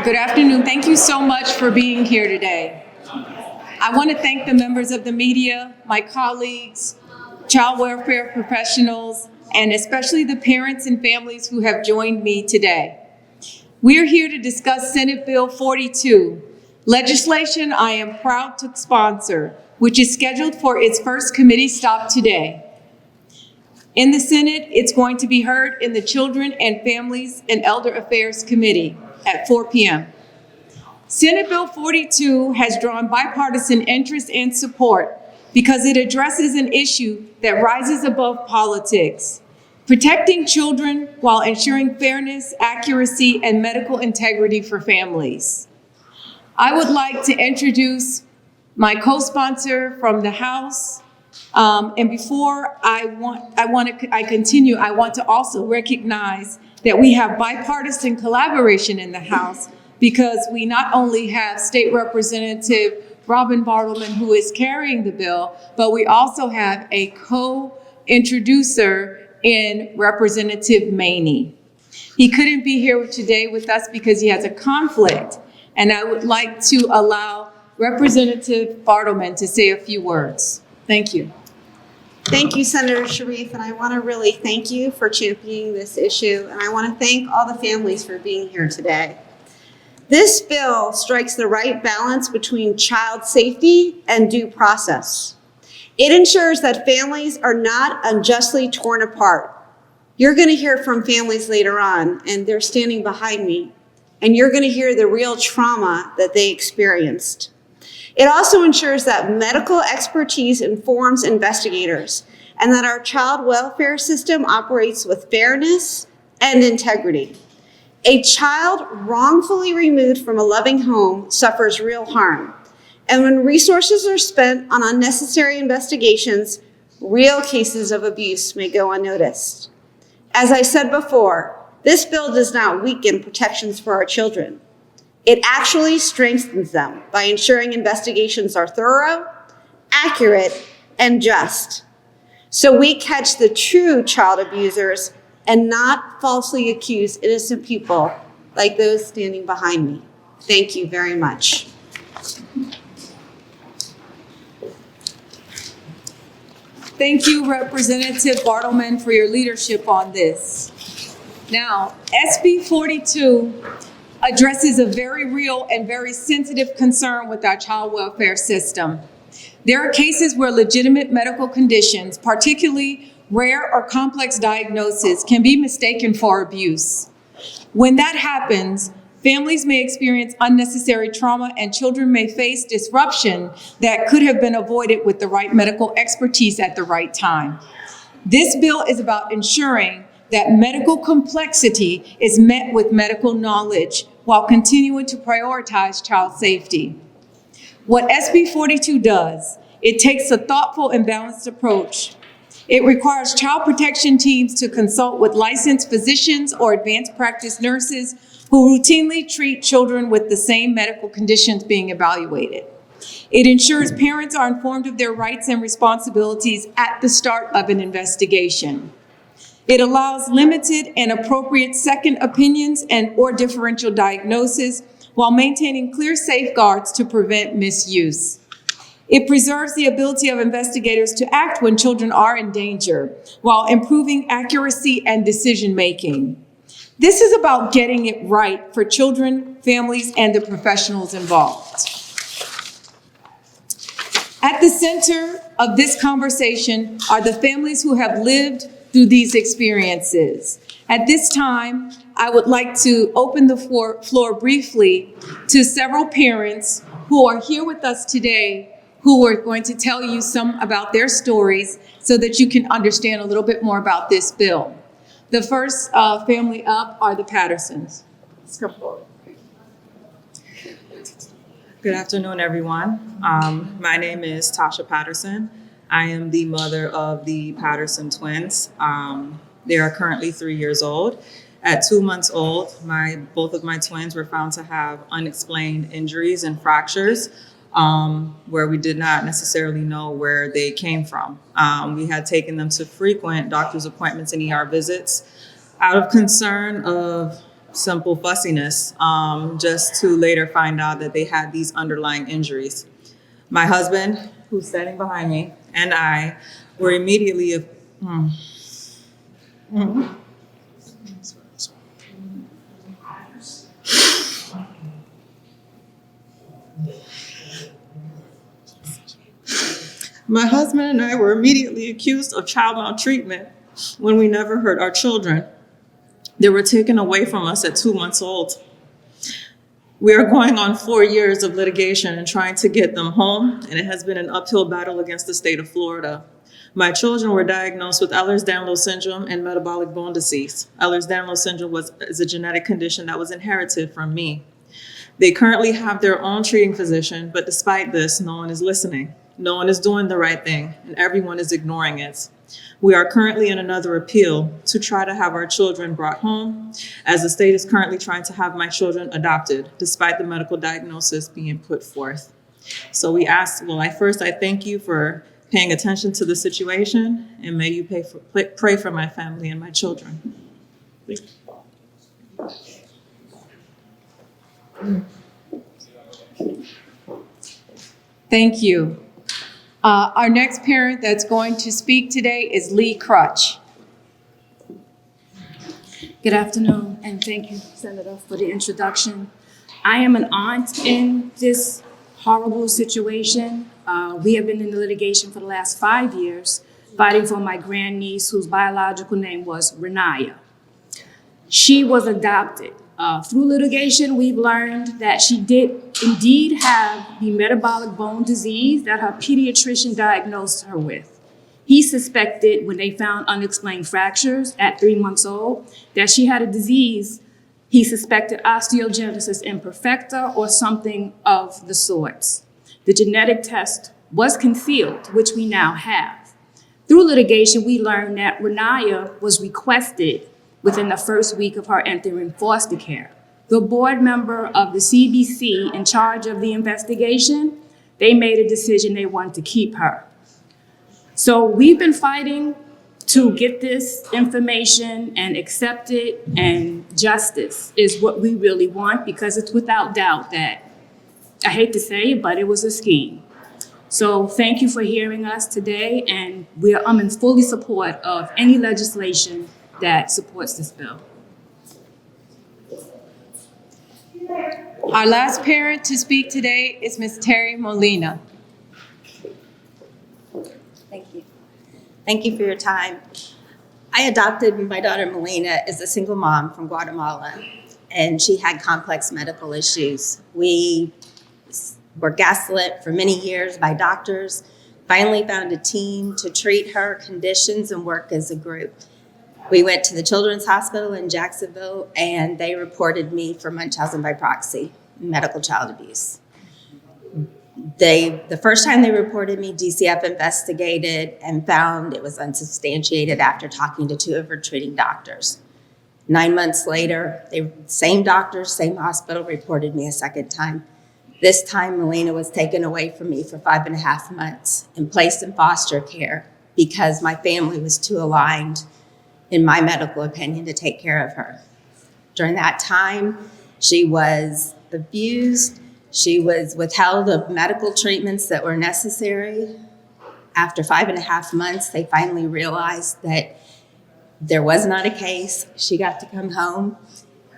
Good afternoon. Thank you so much for being here today. I want to thank the members of the media, my colleagues, child welfare professionals, and especially the parents and families who have joined me today. We are here to discuss Senate Bill 42, legislation I am proud to sponsor, which is scheduled for its first committee stop today. In the Senate, it's going to be heard in the Children and Families and Elder Affairs Committee at 4 p.m. Senate Bill 42 has drawn bipartisan interest and support because it addresses an issue that rises above politics, protecting children while ensuring fairness, accuracy, and medical integrity for families. I would like to introduce my co-sponsor from the House. And before I continue, I want to also recognize that we have bipartisan collaboration in the House because we not only have State Representative Robin Bartleman, who is carrying the bill, but we also have a co-introducer in Representative Maney. He couldn't be here today with us because he has a conflict, and I would like to allow Representative Bartleman to say a few words. Thank you. Thank you, Senator Sharief, and I want to really thank you for championing this issue, and I want to thank all the families for being here today. This bill strikes the right balance between child safety and due process. It ensures that families are not unjustly torn apart. You're going to hear from families later on, and they're standing behind me, and you're going to hear the real trauma that they experienced. It also ensures that medical expertise informs investigators and that our child welfare system operates with fairness and integrity. A child wrongfully removed from a loving home suffers real harm. And when resources are spent on unnecessary investigations, real cases of abuse may go unnoticed. As I said before, this bill does not weaken protections for our children. It actually strengthens them by ensuring investigations are thorough, accurate, and just. So we catch the true child abusers and not falsely accuse innocent people like those standing behind me. Thank you very much. Thank you, Representative Bartleman, for your leadership on this. Now, SB 42 addresses a very real and very sensitive concern with our child welfare system. There are cases where legitimate medical conditions, particularly rare or complex diagnoses, can be mistaken for abuse. When that happens, families may experience unnecessary trauma and children may face disruption that could have been avoided with the right medical expertise at the right time. This bill is about ensuring that medical complexity is met with medical knowledge while continuing to prioritize child safety. What SB 42 does, it takes a thoughtful and balanced approach. It requires child protection teams to consult with licensed physicians or advanced practice nurses who routinely treat children with the same medical conditions being evaluated. It ensures parents are informed of their rights and responsibilities at the start of an investigation. It allows limited and appropriate second opinions or differential diagnosis while maintaining clear safeguards to prevent misuse. It preserves the ability of investigators to act when children are in danger while improving accuracy and decision-making. This is about getting it right for children, families, and the professionals involved. At the center of this conversation are the families who have lived through these experiences. At this time, I would like to open the floor briefly to several parents who are here with us today who are going to tell you some about their stories so that you can understand a little bit more about this bill. The first family up are the Pattersons. Let's come forward. Good afternoon, everyone. My name is Tasha Patterson. I am the mother of the Patterson twins. They are currently 3 years old. At 2 months old, both of my twins were found to have unexplained injuries and fractures where we did not necessarily know where they came from. We had taken them to frequent doctor's appointments and ER visits out of concern of simple fussiness, just to later find out that they had these underlying injuries. My husband, who's standing behind me, and I were immediately My husband and I were immediately accused of child maltreatment when we never hurt our children. They were taken away from us at 2 months old. We are going on 4 years of litigation and trying to get them home, and it has been an uphill battle against the state of Florida. My children were diagnosed with Ehlers-Danlos syndrome and metabolic bone disease. Ehlers-Danlos syndrome is a genetic condition that was inherited from me. They currently have their own treating physician, but despite this, no one is listening. No one is doing the right thing, and everyone is ignoring it. We are currently in another appeal to try to have our children brought home, as the state is currently trying to have my children adopted, despite the medical diagnosis being put forth. So we ask, I thank you for paying attention to the situation, and may you pray for my family and my children. Thank you. Our next parent that's going to speak today is Lee Crutch. Good afternoon, and thank you, Senator, for the introduction. I am an aunt in this horrible situation. We have been in the litigation for the last 5 years, fighting for my grandniece, whose biological name was Renaya. She was adopted. Through litigation, we've learned that she did indeed have the metabolic bone disease that her pediatrician diagnosed her with. He suspected, when they found unexplained fractures at 3 months old, that she had a disease. He suspected osteogenesis imperfecta or something of the sorts. The genetic test was concealed, which we now have. Through litigation, we learned that Renaya was requested within the first week of her entering foster care. The board member of the CBC in charge of the investigation, they made a decision they wanted to keep her. So we've been fighting to get this information and accept it, and justice is what we really want, because it's without doubt that, I hate to say it, but it was a scheme. So thank you for hearing us today, and I'm in fully support of any legislation that supports this bill. Our last parent to speak today is Ms. Terry Molina. Thank you. Thank you for your time. I adopted my daughter Melina as a single mom from Guatemala, and she had complex medical issues. We were gaslit for many years by doctors, finally found a team to treat her conditions and work as a group. We went to the Children's Hospital in Jacksonville, and they reported me for Munchausen by proxy, medical child abuse. The first time they reported me, DCF investigated and found it was unsubstantiated after talking to 2 of her treating doctors. 9 months later, same doctors, same hospital, reported me a second time. This time, Melina was taken away from me for 5.5 months and placed in foster care because my family was too aligned, in my medical opinion, to take care of her. During that time, she was abused. She was withheld of medical treatments that were necessary. After 5.5 months, they finally realized that there was not a case. She got to come home,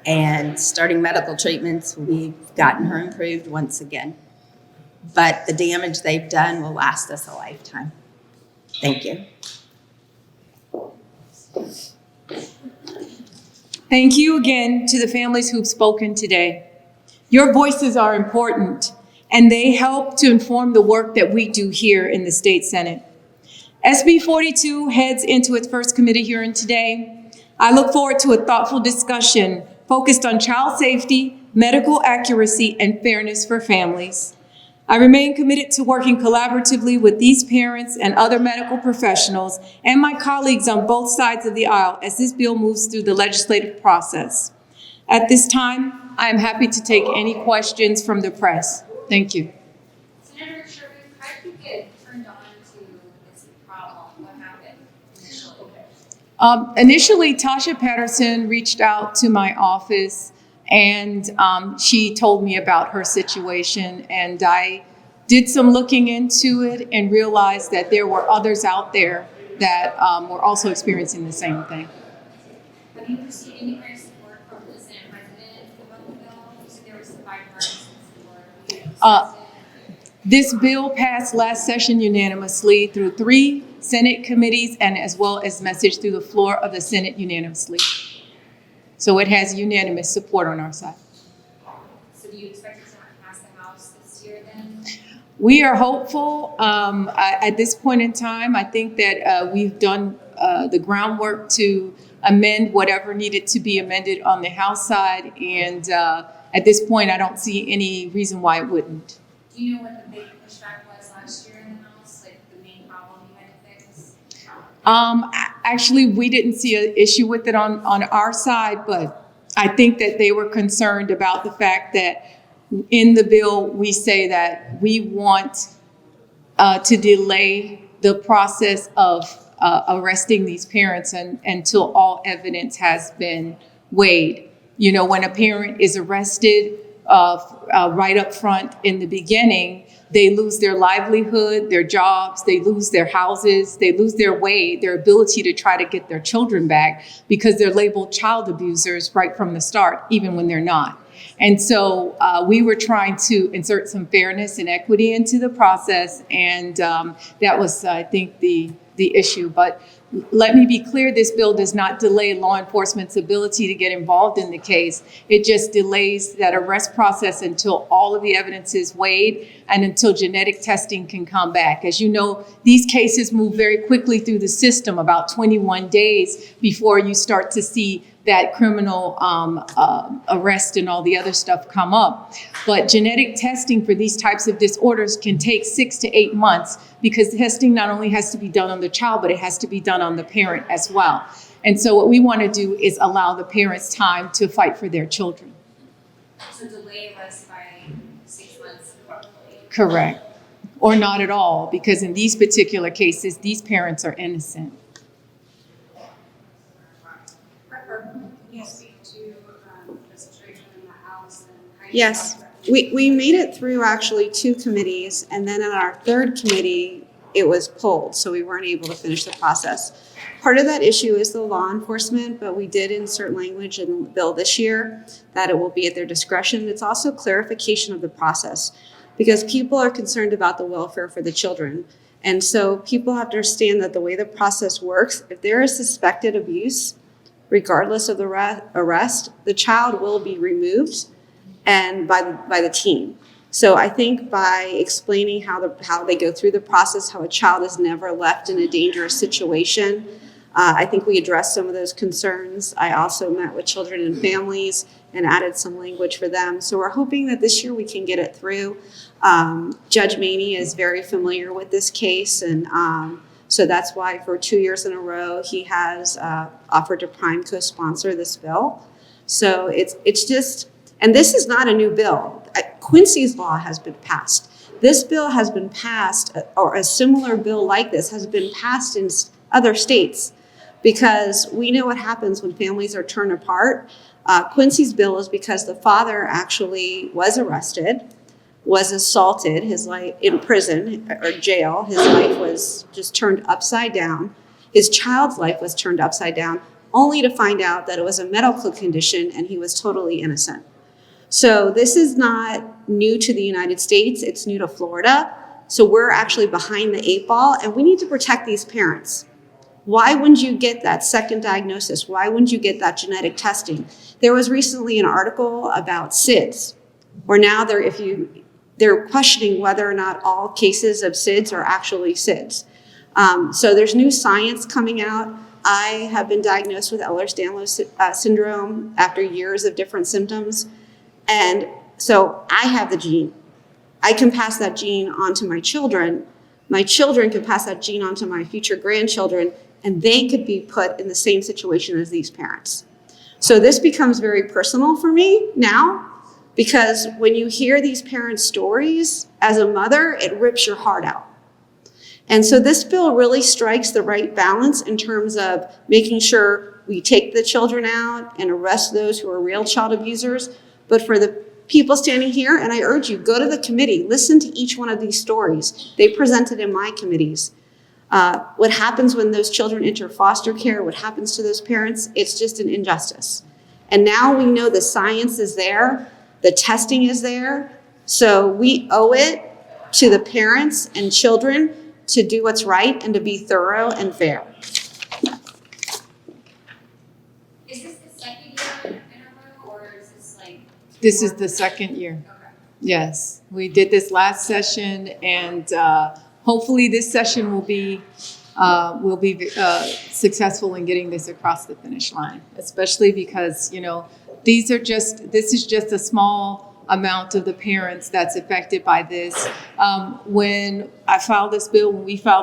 and starting medical treatments, we've gotten her improved once again. But the damage they've done will last us a lifetime. Thank you. Thank you again to the families who've spoken today. Your voices are important, and they help to inform the work that we do here in the State Senate. SB 42 heads into its first committee hearing today. I look forward to a thoughtful discussion focused on child safety, medical accuracy, and fairness for families. I remain committed to working collaboratively with these parents and other medical professionals and my colleagues on both sides of the aisle as this bill moves through the legislative process. At this time, I am happy to take any questions from the press. Thank you. Senator Sharief, how did you get turned on to this problem? What happened initially? Initially, Tasha Patterson reached out to my office and she told me about her situation, and I did some looking into it and realized that there were others out there that were also experiencing the same thing. Have you received any kind of support from the Senate President about the bill? You said there was some bipartisan support. This bill passed last session unanimously through 3 Senate committees and as well as messaged through the floor of the Senate unanimously. So it has unanimous support on our side. So do you expect it to pass the House this year then? We are hopeful. At this point in time, I think that we've done the groundwork to amend whatever needed to be amended on the House side. And at this point, I don't see any reason why it wouldn't. Do you know what the big pushback was last year in the House, like the main problem you had to fix? Actually, we didn't see an issue with it on our side, but I think that they were concerned about the fact that in the bill, we say that we want to delay the process of arresting these parents until all evidence has been weighed. You know, when a parent is arrested right up front in the beginning, they lose their livelihood, their jobs, they lose their houses, they lose their way, their ability to try to get their children back because they're labeled child abusers right from the start, even when they're not. And so we were trying to insert some fairness and equity into the process, and that was, I think, the issue. But let me be clear, this bill does not delay law enforcement's ability to get involved in the case. It just delays that arrest process until all of the evidence is weighed and until genetic testing can come back. As you know, these cases move very quickly through the system, about 21 days before you start to see that criminal arrest and all the other stuff come up. But genetic testing for these types of disorders can take 6 to 8 months because testing not only has to be done on the child, but it has to be done on the parent as well. And so what we want to do is allow the parents time to fight for their children. So delay arrest by 6 months roughly? Correct. Or not at all, because in these particular cases, these parents are innocent. Yes. Speak to the situation in the House and how you Yes, talked about we made it through actually 2 committees, and then in our 3rd committee, it was pulled, so we weren't able to finish the process. Part of that issue is the law enforcement, but we did insert language in the bill this year that it will be at their discretion. It's also clarification of the process because people are concerned about the welfare for the children. And so people have to understand that the way the process works, if there is suspected abuse, regardless of the arrest, the child will be removed and by the team. So I think by explaining how they go through the process, how a child is never left in a dangerous situation, I think we addressed some of those concerns. I also met with children and families and added some language for them. So we're hoping that this year we can get it through. Judge Maney is very familiar with this case, and so that's why for 2 years in a row, he has offered to prime co-sponsor this bill. So it's just, and this is not a new bill. Quincy's law has been passed. This bill has been passed, or a similar bill like this has been passed in other states, because we know what happens when families are torn apart. Quincy's bill is because the father actually was arrested, was assaulted, his life in prison or jail. His life was just turned upside down. His child's life was turned upside down, only to find out that it was a medical condition and he was totally innocent. So this is not new to the United States, it's new to Florida. So we're actually behind the 8 ball, and we need to protect these parents. Why wouldn't you get that second diagnosis? Why wouldn't you get that genetic testing? There was recently an article about SIDS, where now they're questioning whether or not all cases of SIDS are actually SIDS. So there's new science coming out. I have been diagnosed with Ehlers-Danlos syndrome after years of different symptoms. And so I have the gene. I can pass that gene on to my children. My children can pass that gene on to my future grandchildren, and they could be put in the same situation as these parents. So this becomes very personal for me now, because when you hear these parents' stories, as a mother, it rips your heart out. And so this bill really strikes the right balance in terms of making sure we take the children out and arrest those who are real child abusers. But for the people standing here, and I urge you, go to the committee, listen to each one of these stories. They presented in my committees. What happens when those children enter foster care, what happens to those parents, it's just an injustice. And now we know the science is there, the testing is there, so we owe it to the parents and children to do what's right and to be thorough and fair. Is this the second year in a row, or is this like? This is the second year. Okay. Yes, we did this last session, and hopefully this session will be successful in getting this across the finish line, especially because, you know, this is just a small amount of the parents that's affected by this. When we filed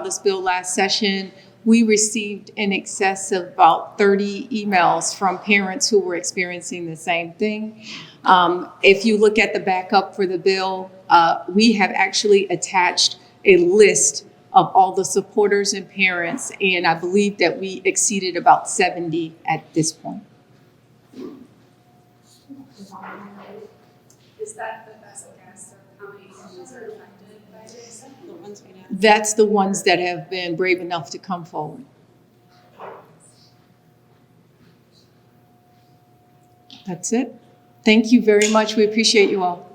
this bill last session, we received in excess of about 30 emails from parents who were experiencing the same thing. If you look at the backup for the bill, we have actually attached a list of all the supporters and parents, and I believe that we exceeded about 70 at this point. Is that the best guess of how many families are affected by this? The ones we know. That's the ones that have been brave enough to come forward. That's it. Thank you very much. We appreciate you all.